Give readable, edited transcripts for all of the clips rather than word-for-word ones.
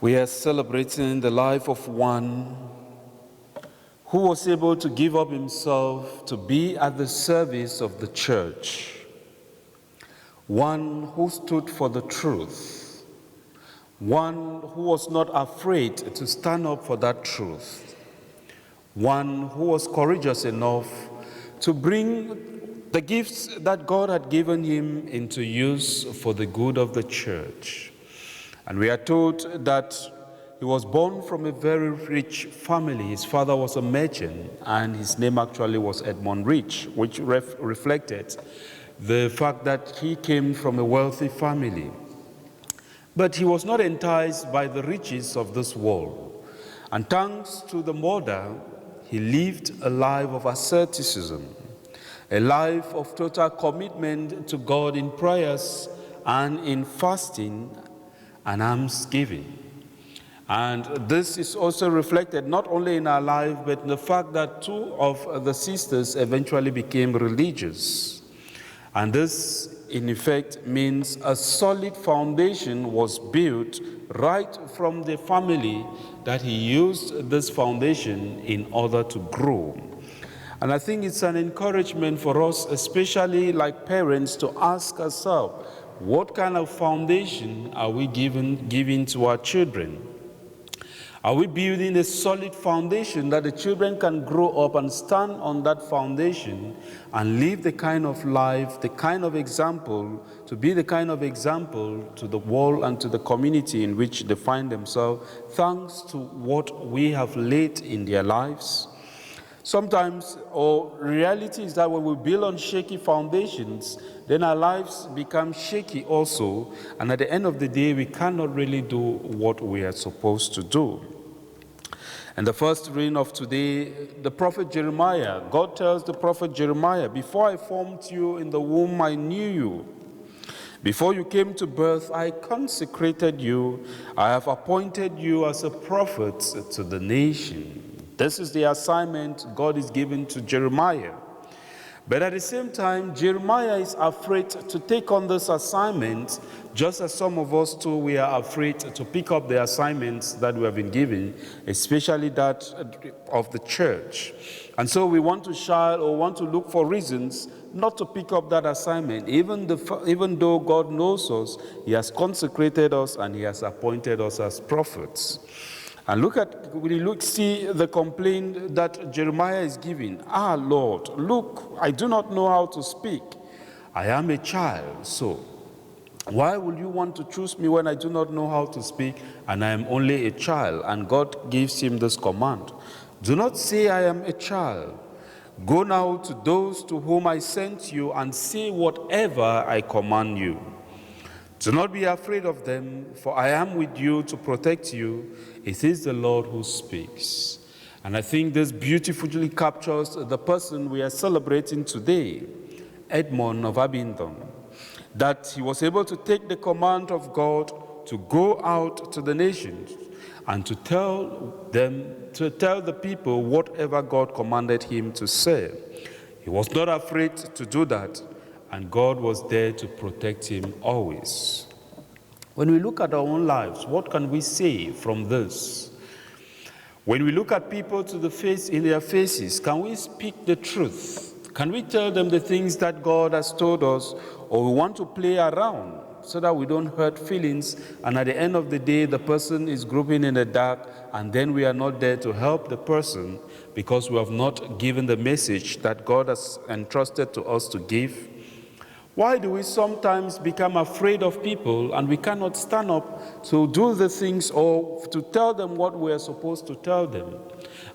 We are celebrating the life of one who was able to give up himself to be at the service of the church. One who stood for the truth. One who was not afraid to stand up for that truth. One who was courageous enough to bring the gifts that God had given him into use for the good of the church. And we are told that he was born from a very rich family. His father was a merchant, and his name actually was Edmund Rich, which reflected the fact that he came from a wealthy family. But he was not enticed by the riches of this world. And thanks to the mother, he lived a life of asceticism, a life of total commitment to God in prayers and in fasting and almsgiving. And this is also reflected not only in our life, but in the fact that two of the sisters eventually became religious. And this, in effect, means a solid foundation was built right from the family, that he used this foundation in order to grow. And I think it's an encouragement for us, especially like parents, to ask ourselves, what kind of foundation are we giving to our children? Are we building a solid foundation that the children can grow up and stand on that foundation and live the kind of life, the kind of example, to be the kind of example to the world and to the community in which they find themselves, thanks to what we have laid in their lives? Sometimes, reality is that when we build on shaky foundations, then our lives become shaky also, and at the end of the day, we cannot really do what we are supposed to do. And the first reading of today, the prophet Jeremiah, God tells the prophet Jeremiah, "Before I formed you in the womb, I knew you. Before you came to birth, I consecrated you. I have appointed you as a prophet to the nation." This is the assignment God is giving to Jeremiah. But at the same time, Jeremiah is afraid to take on this assignment, just as some of us too, we are afraid to pick up the assignments that we have been given, especially that of the church. And so we want to shy or want to look for reasons not to pick up that assignment, even though God knows us, he has consecrated us and he has appointed us as prophets. And see the complaint that Jeremiah is giving. Lord, look, I do not know how to speak. I am a child, so why will you want to choose me when I do not know how to speak and I am only a child? And God gives him this command. Do not say I am a child. Go now to those to whom I sent you and say whatever I command you. Do not be afraid of them, for I am with you to protect you. It is the Lord who speaks. And I think this beautifully captures the person we are celebrating today, Edmund of Abingdon, that he was able to take the command of God to go out to the nations and to tell the people whatever God commanded him to say. He was not afraid to do that, and God was there to protect him always. When we look at our own lives, what can we say from this? When we look at people to the face in their faces, can we speak the truth? Can we tell them the things that God has told us, or we want to play around so that we don't hurt feelings, and at the end of the day, the person is groping in the dark, and then we are not there to help the person because we have not given the message that God has entrusted to us to give? Why do we sometimes become afraid of people and we cannot stand up to do the things or to tell them what we are supposed to tell them?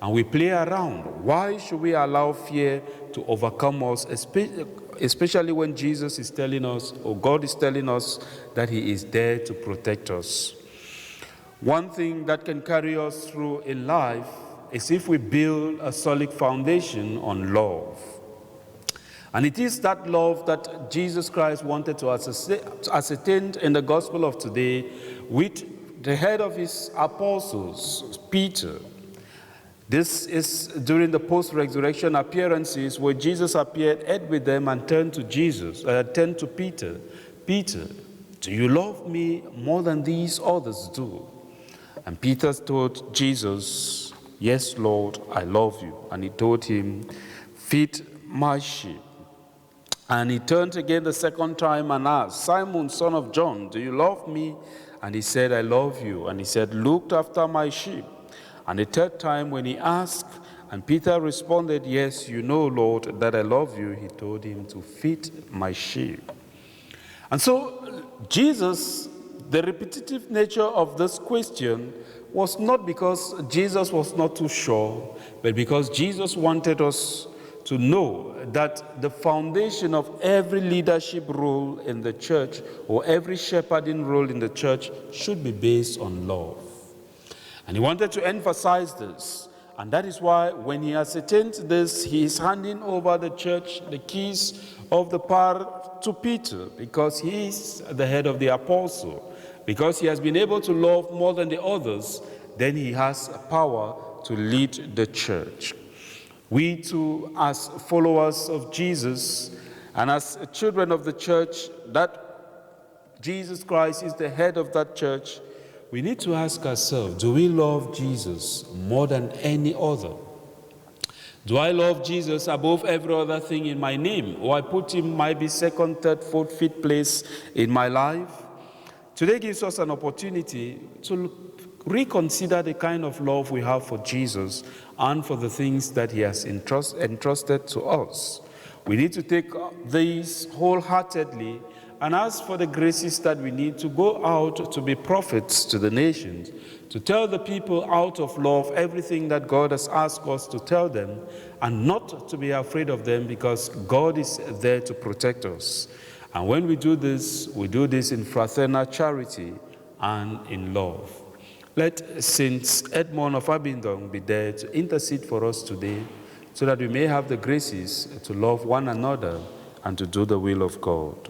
And we play around. Why should we allow fear to overcome us, especially when Jesus is telling us, or God is telling us, that he is there to protect us? One thing that can carry us through in life is if we build a solid foundation on love. And it is that love that Jesus Christ wanted to ascertain in the gospel of today with the head of his apostles, Peter. This is during the post-resurrection appearances where Jesus appeared, ate with them, and turned to Peter. Peter, do you love me more than these others do? And Peter told Jesus, "Yes, Lord, I love you." And he told him, "Feed my sheep." And he turned again the second time and asked, "Simon, son of John, do you love me?" And he said, "I love you." And he said, "Look after my sheep." And the third time when he asked, and Peter responded, "Yes, you know, Lord, that I love you," he told him to feed my sheep. And so Jesus, the repetitive nature of this question was not because Jesus was not too sure, but because Jesus wanted us to know that the foundation of every leadership role in the church or every shepherding role in the church should be based on love. And he wanted to emphasize this. And that is why when he ascertained this, he is handing over the church, the keys of the power to Peter, because he is the head of the apostle. Because he has been able to love more than the others, then he has power to lead the church. We too, as followers of Jesus and as children of the church, that Jesus Christ is the head of that church, we need to ask ourselves, do we love Jesus more than any other? Do I love Jesus above every other thing in my name? Or I put him maybe second, third, fourth, fifth place in my life? Today gives us an opportunity to reconsider the kind of love we have for Jesus and for the things that he has entrusted to us. We need to take these wholeheartedly and ask for the graces that we need to go out to be prophets to the nations, to tell the people out of love everything that God has asked us to tell them, and not to be afraid of them, because God is there to protect us. And when we do this in fraternal charity and in love. Let Saint Edmund of Abingdon be there to intercede for us today, so that we may have the graces to love one another and to do the will of God.